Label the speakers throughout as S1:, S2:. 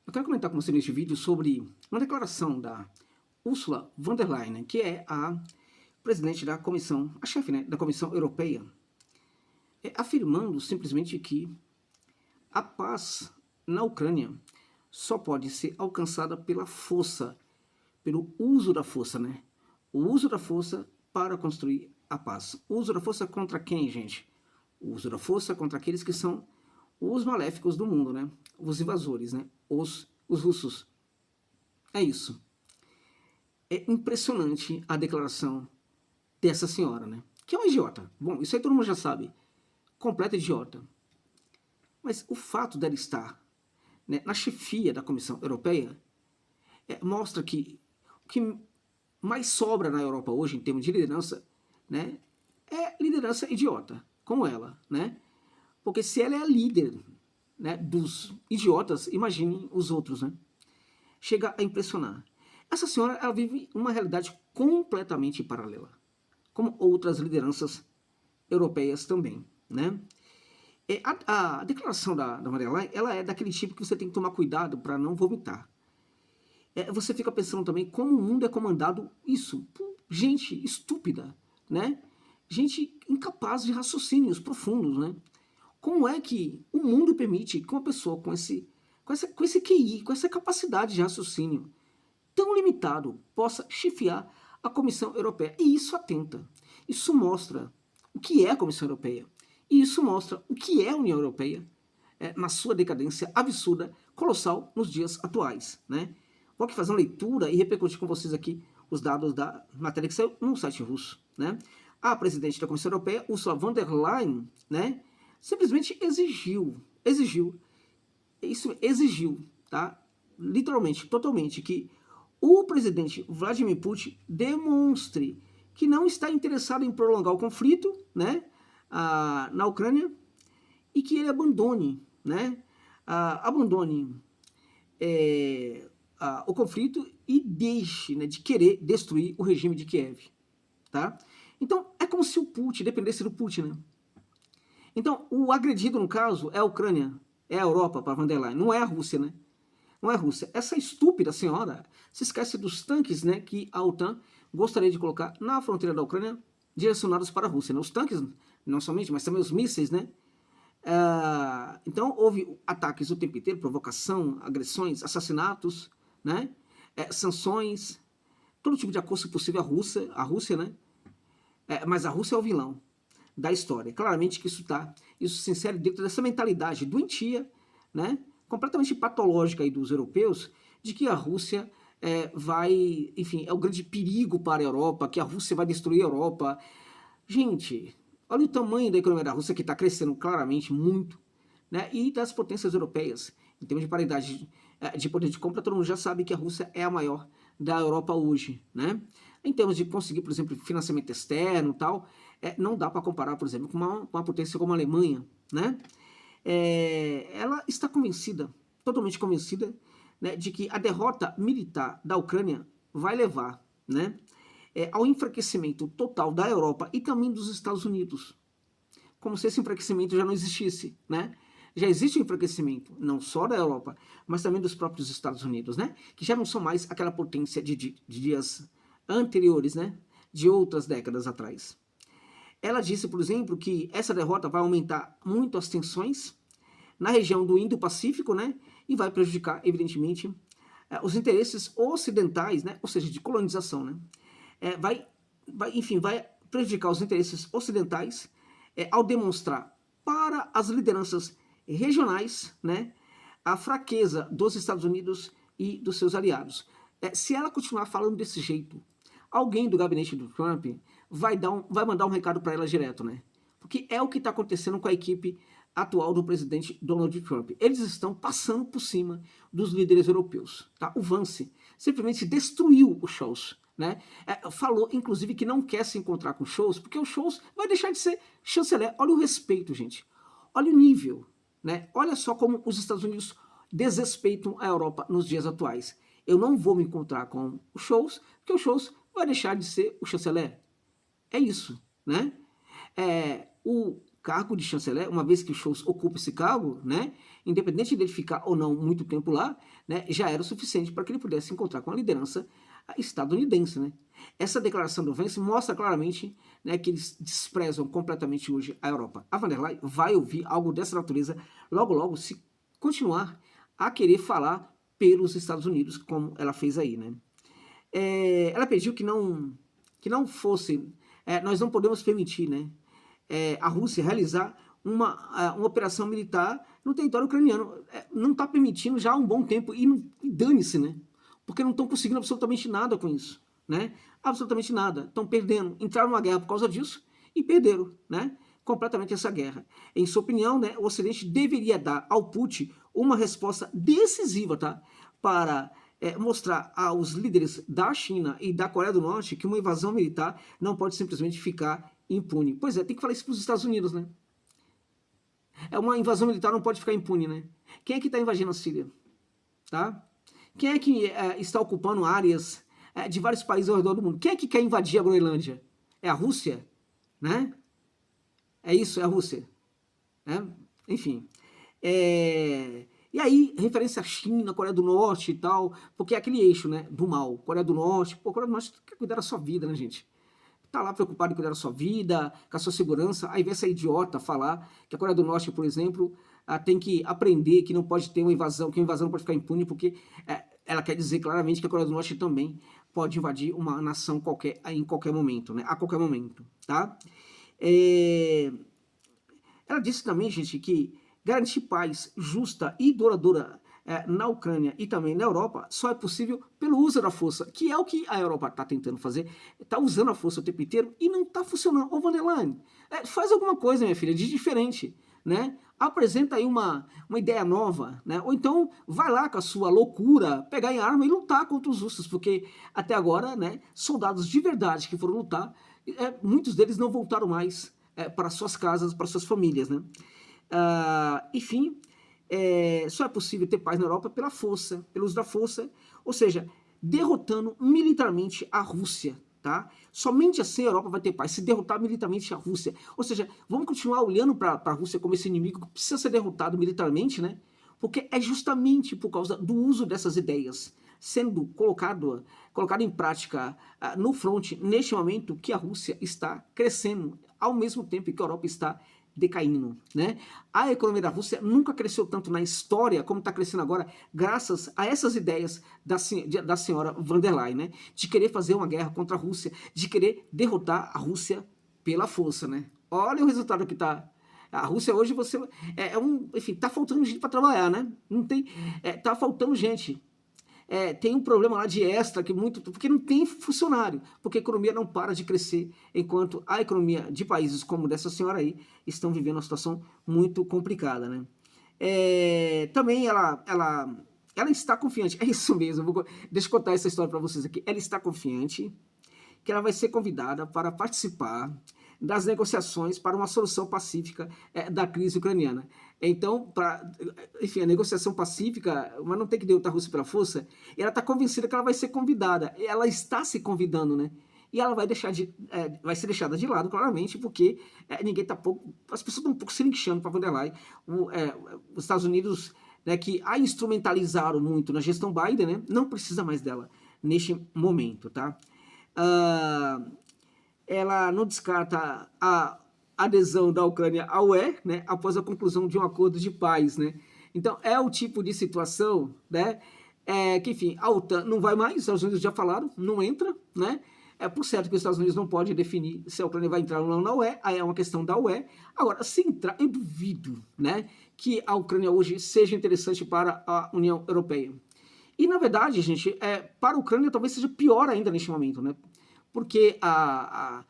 S1: Eu quero comentar com você neste vídeo sobre uma declaração da Ursula von der Leyen, que é a presidente da Comissão, a chefe, né, da Comissão Europeia, afirmando simplesmente que a paz na Ucrânia só pode ser alcançada pela força, pelo uso da força, né? O uso da força para construir a paz. O uso da força contra quem, gente? O uso da força contra aqueles que são os maléficos do mundo, né? Os invasores, né? Os russos. É isso. É impressionante a declaração dessa senhora, né? Que é uma idiota. Bom, isso aí todo mundo já sabe. Completa idiota. Mas o fato dela estar, né, na chefia da Comissão Europeia mostra que o que mais sobra na Europa hoje em termos de liderança, né, é liderança idiota, como ela, né? Porque se ela é a líder, né, dos idiotas, imagine os outros, né? Chega a impressionar. Essa senhora, ela vive uma realidade completamente paralela, como outras lideranças europeias também, né? A declaração da Maria Lain, ela é daquele tipo que você tem que tomar cuidado para não vomitar. Você fica pensando também como o mundo é comandado isso, por gente estúpida, né? Gente incapaz de raciocínios profundos, né? Como é que o mundo permite que uma pessoa com esse QI, com essa capacidade de raciocínio tão limitado, possa chefiar a Comissão Europeia? E isso atenta. Isso mostra o que é a Comissão Europeia. E isso mostra o que é a União Europeia na sua decadência absurda, colossal nos dias atuais, né? Vou aqui fazer uma leitura e repercutir com vocês aqui os dados da matéria que saiu no site russo, né? A presidente da Comissão Europeia, Ursula von der Leyen, né, simplesmente exigiu, tá? Literalmente, totalmente, que o presidente Vladimir Putin demonstre que não está interessado em prolongar o conflito, né, na Ucrânia, e que ele abandone, né, abandone o conflito e deixe, né, de querer destruir o regime de Kiev, tá? Então, é como se o Putin dependesse do Putin, né? Então, o agredido, no caso, é a Ucrânia, é a Europa, para von der Leyen, não é a Rússia, né? Não é a Rússia. Essa estúpida senhora se esquece dos tanques, né, que a OTAN gostaria de colocar na fronteira da Ucrânia, direcionados para a Rússia, né? Os tanques, não somente, mas também os mísseis, né? Então, houve ataques o tempo inteiro, provocação, agressões, assassinatos, né? Sanções, todo tipo de acoso possível à Rússia, né? Mas a Rússia é o vilão da história. Claramente que isso se insere dentro dessa mentalidade doentia, né, completamente patológica aí dos europeus, de que a Rússia vai, enfim, é o grande perigo para a Europa, que a Rússia vai destruir a Europa. Gente, olha o tamanho da economia da Rússia, que está crescendo claramente muito, né, e das potências europeias. Em termos de paridade de poder de compra, todo mundo já sabe que a Rússia é a maior da Europa hoje, né? Em termos de conseguir, por exemplo, financiamento externo e tal, não dá para comparar, por exemplo, com uma potência como a Alemanha, né? Ela está convencida, totalmente convencida, né, de que a derrota militar da Ucrânia vai levar, né, ao enfraquecimento total da Europa e também dos Estados Unidos. Como se esse enfraquecimento já não existisse, né? Já existe um enfraquecimento, não só da Europa, mas também dos próprios Estados Unidos, né? Que já não são mais aquela potência de dias anteriores, né? De outras décadas atrás. Ela disse, por exemplo, que essa derrota vai aumentar muito as tensões na região do Indo-Pacífico, né? E vai prejudicar, evidentemente, os interesses ocidentais, né? Ou seja, de colonização, né? Enfim, vai prejudicar os interesses ocidentais ao demonstrar para as lideranças regionais, né, a fraqueza dos Estados Unidos e dos seus aliados. Se ela continuar falando desse jeito, alguém do gabinete do Trump vai mandar um recado para ela direto, né? Porque é o que está acontecendo com a equipe atual do presidente Donald Trump. Eles estão passando por cima dos líderes europeus, tá? O Vance simplesmente destruiu o Scholz, né? Falou, inclusive, que não quer se encontrar com o Scholz, porque o Scholz vai deixar de ser chanceler. Olha o respeito, gente. Olha o nível, né? Olha só como os Estados Unidos desrespeitam a Europa nos dias atuais. Eu não vou me encontrar com o Scholz, porque o Scholz vai deixar de ser o chanceler. É isso, né? cargo de chanceler, uma vez que o Scholz ocupa esse cargo, né, independente dele ficar ou não muito tempo lá, né, já era o suficiente para que ele pudesse encontrar com a liderança estadunidense, né. Essa declaração do Vance mostra claramente, né, que eles desprezam completamente hoje a Europa. A von der Leyen vai ouvir algo dessa natureza logo logo, se continuar a querer falar pelos Estados Unidos, como ela fez aí, né. Ela pediu que não fosse, nós não podemos permitir, né, a Rússia realizar uma operação militar no território ucraniano. Não está permitindo já há um bom tempo, e dane-se, né? Porque não estão conseguindo absolutamente nada com isso, né? Absolutamente nada. Estão perdendo. Entraram numa guerra por causa disso e perderam, né? Completamente essa guerra. Em sua opinião, né, o Ocidente deveria dar ao Putin uma resposta decisiva, tá? Para mostrar aos líderes da China e da Coreia do Norte que uma invasão militar não pode simplesmente ficar impune. Pois é, tem que falar isso para os Estados Unidos, né? Uma invasão militar não pode ficar impune, né? Quem é que está invadindo a Síria? Tá? Quem é que está ocupando áreas de vários países ao redor do mundo? Quem é que quer invadir a Groenlândia? É a Rússia? Né? É isso, é a Rússia. Né? Enfim. E aí, referência à China, Coreia do Norte e tal, porque é aquele eixo, né, do mal. Coreia do Norte, pô, Coreia do Norte quer cuidar da sua vida, né, gente? Tá lá preocupado em cuidar da sua vida, com a sua segurança, aí vem essa idiota falar que a Coreia do Norte, por exemplo, tem que aprender que não pode ter uma invasão, que a invasão não pode ficar impune, porque ela quer dizer claramente que a Coreia do Norte também pode invadir uma nação qualquer, em qualquer momento, né? A qualquer momento, tá? Ela disse também, gente, que garantir paz justa e duradoura na Ucrânia e também na Europa só é possível pelo uso da força, que é o que a Europa está tentando fazer, está usando a força o tempo inteiro e não está funcionando. Ô, von der Leyen, faz alguma coisa, minha filha, de diferente, né? Apresenta aí uma ideia nova, né? Ou então vai lá com a sua loucura, pegar em arma e lutar contra os russos, porque até agora, né, soldados de verdade que foram lutar, muitos deles não voltaram mais para suas casas, para suas famílias, né? Enfim, só é possível ter paz na Europa pela força, pelo uso da força, ou seja, derrotando militarmente a Rússia, tá? Somente assim a Europa vai ter paz, se derrotar militarmente a Rússia. Ou seja, vamos continuar olhando para a Rússia como esse inimigo que precisa ser derrotado militarmente, né? Porque é justamente por causa do uso dessas ideias sendo colocado em prática no fronte neste momento que a Rússia está crescendo, ao mesmo tempo que a Europa está decaindo, né? A economia da Rússia nunca cresceu tanto na história como está crescendo agora, graças a essas ideias da senhora von der Leyen, né? De querer fazer uma guerra contra a Rússia, de querer derrotar a Rússia pela força, né? Olha o resultado que está. A Rússia hoje enfim, tá faltando gente para trabalhar, né? Não tem, tá faltando gente. Tem um problema lá de extra, porque não tem funcionário, porque a economia não para de crescer, enquanto a economia de países como dessa senhora aí estão vivendo uma situação muito complicada, né? Também ela está confiante, é isso mesmo, deixa eu contar essa história para vocês aqui. Ela está confiante que ela vai ser convidada para participar das negociações para uma solução pacífica da crise ucraniana. Então, enfim, a negociação pacífica, mas não tem que derrotar a Rússia pela força, ela está convencida que ela vai ser convidada, ela está se convidando, né? E ela vai ser deixada de lado, claramente, porque as pessoas estão um pouco se linchando para von der Leyen. Os Estados Unidos, né, que a instrumentalizaram muito na gestão Biden, né, não precisa mais dela neste momento, tá? Ela não descarta a adesão da Ucrânia à UE, né, após a conclusão de um acordo de paz, né? Então, é o tipo de situação, né, que, enfim, a OTAN não vai mais, os Estados Unidos já falaram, não entra, né? Por certo que os Estados Unidos não podem definir se a Ucrânia vai entrar ou não na UE, aí é uma questão da UE. Agora, se entrar, eu duvido, né, que a Ucrânia hoje seja interessante para a União Europeia. E, na verdade, gente, para a Ucrânia talvez seja pior ainda neste momento, né? Porque a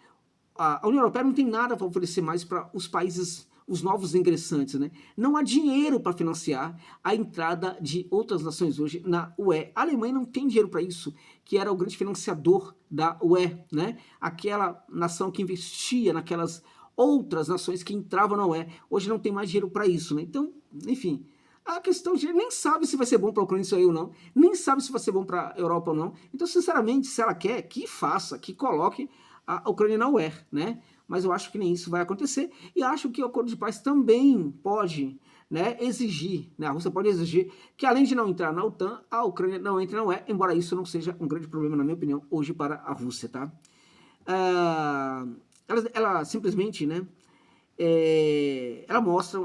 S1: União Europeia não tem nada para oferecer mais para os países, os novos ingressantes, né? Não há dinheiro para financiar a entrada de outras nações hoje na UE. A Alemanha não tem dinheiro para isso, que era o grande financiador da UE, né? Aquela nação que investia naquelas outras nações que entravam na UE. Hoje não tem mais dinheiro para isso, né? Então, enfim, a questão de nem sabe se vai ser bom para a Ucrânia isso aí ou não, nem sabe se vai ser bom para a Europa ou não. Então, sinceramente, se ela quer, que faça, que coloque a Ucrânia na UE, né? mas eu acho que nem isso vai acontecer, e acho que o acordo de paz também pode, né, exigir, né, a Rússia pode exigir que, além de não entrar na OTAN, a Ucrânia não entre na UE, embora isso não seja um grande problema, na minha opinião, hoje para a Rússia, tá? Ela simplesmente, né, ela mostra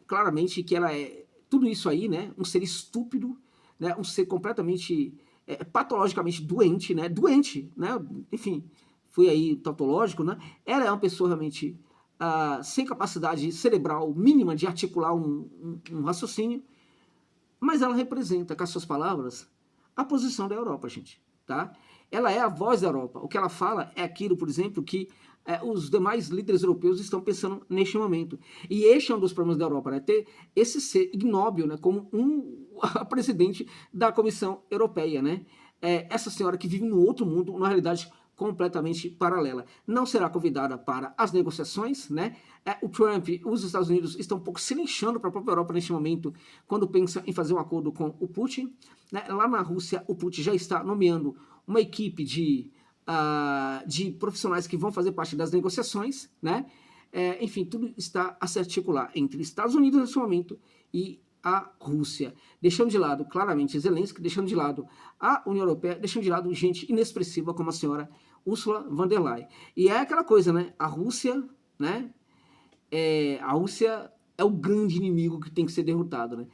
S1: claramente que ela é tudo isso aí, né, um ser estúpido, né, um ser completamente patologicamente doente, né, enfim, foi aí tautológico, né, ela é uma pessoa realmente sem capacidade cerebral mínima de articular um raciocínio, mas ela representa, com as suas palavras, a posição da Europa, gente, tá? Ela é a voz da Europa. O que ela fala é aquilo, por exemplo, que os demais líderes europeus estão pensando neste momento. E este é um dos problemas da Europa, né? Ter esse ser ignóbil, né, como a presidente da Comissão Europeia, né? Essa senhora que vive num outro mundo, numa realidade completamente paralela. Não será convidada para as negociações, né? O Trump, os Estados Unidos estão um pouco se lixando para a própria Europa neste momento, quando pensa em fazer um acordo com o Putin, né? Lá na Rússia, o Putin já está nomeando uma equipe de profissionais que vão fazer parte das negociações, né? Enfim, tudo está a se articular entre Estados Unidos nesse momento e a Rússia, deixando de lado claramente Zelensky, deixando de lado a União Europeia, deixando de lado gente inexpressiva como a senhora Ursula von der Leyen. E é aquela coisa, né? A Rússia, né? A Rússia é o grande inimigo que tem que ser derrotado, né?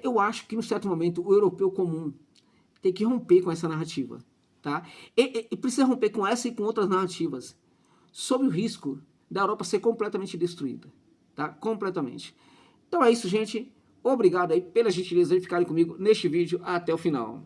S1: Eu acho que, num certo momento, o europeu comum tem que romper com essa narrativa, tá? E precisa romper com essa e com outras narrativas, sob o risco da Europa ser completamente destruída, tá? Completamente. Então é isso, gente. Obrigado aí pela gentileza de ficarem comigo neste vídeo até o final.